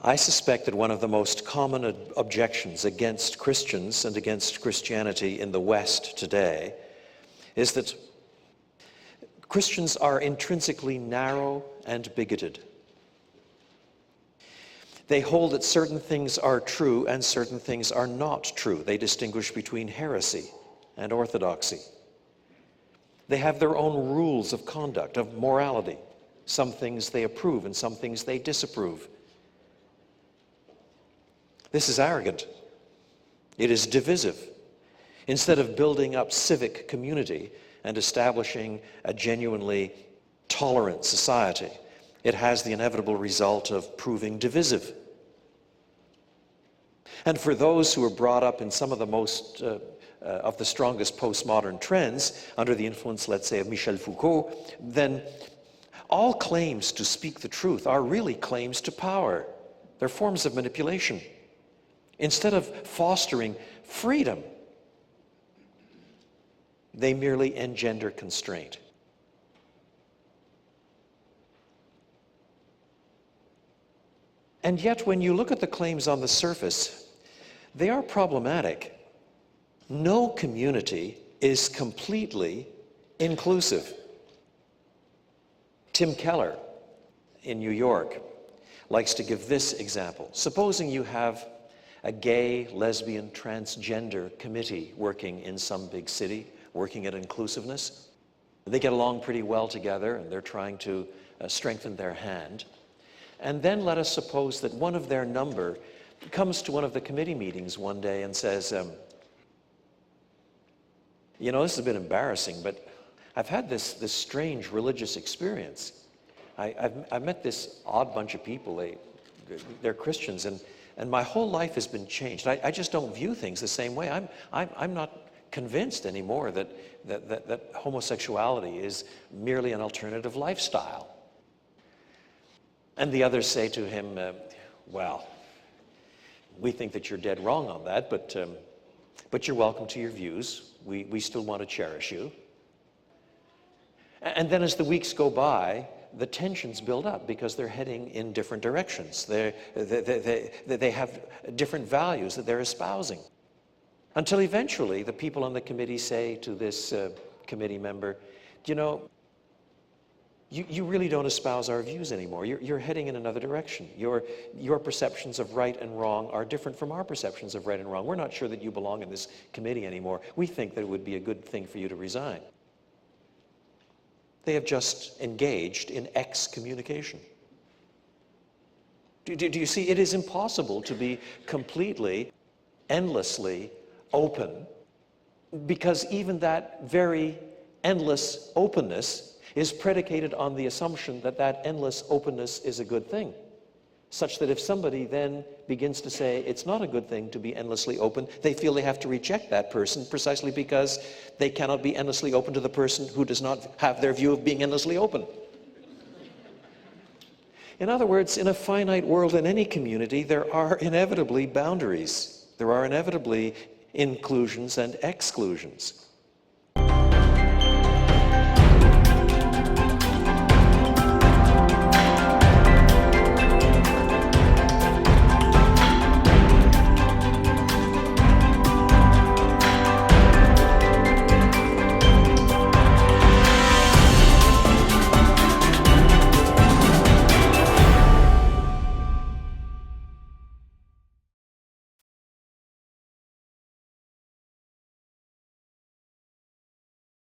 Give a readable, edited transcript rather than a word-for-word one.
I suspect that one of the most common objections against Christians and against Christianity in the West today is that Christians are intrinsically narrow and bigoted. They hold that certain things are true and certain things are not true. They distinguish between heresy and orthodoxy. They have their own rules of conduct, of morality. Some things they approve and some things they disapprove. This is arrogant. It is divisive. Instead of building up civic community and establishing a genuinely tolerant society, it has the inevitable result of proving divisive. And for those who are brought up in some of the most of the strongest postmodern trends, under the influence, let's say, of Michel Foucault, then all claims to speak the truth are really claims to power. They're forms of manipulation. Instead of fostering freedom, they merely engender constraint. And yet, when you look at the claims on the surface, they are problematic. No community is completely inclusive. Tim Keller in New York likes to give this example. Supposing you have a gay, lesbian, transgender committee working in some big city, working at inclusiveness. They get along pretty well together and they're trying to strengthen their hand. And then let us suppose that one of their number comes to one of the committee meetings one day and says, you know, this has been embarrassing, but I've had this strange religious experience. I've met this odd bunch of people. They're Christians, and my whole life has been changed. I just don't view things the same way. I'm not convinced anymore that homosexuality is merely an alternative lifestyle. And the others say to him, well, we think that you're dead wrong on that, but you're welcome to your views. We still want to cherish you. And then as the weeks go by, the tensions build up because they're heading in different directions. They have different values that they're espousing. Until eventually the people on the committee say to this committee member, you know, you really don't espouse our views anymore. You're heading in another direction. Your perceptions of right and wrong are different from our perceptions of right and wrong. We're not sure that you belong in this committee anymore. We think that it would be a good thing for you to resign. They have just engaged in excommunication. Do you see? It is impossible to be completely, endlessly open, because even that very endless openness is predicated on the assumption that that endless openness is a good thing, such that if somebody then begins to say it's not a good thing to be endlessly open, they feel they have to reject that person precisely because they cannot be endlessly open to the person who does not have their view of being endlessly open. In other words, in a finite world, in any community, there are inevitably boundaries. There are inevitably inclusions and exclusions.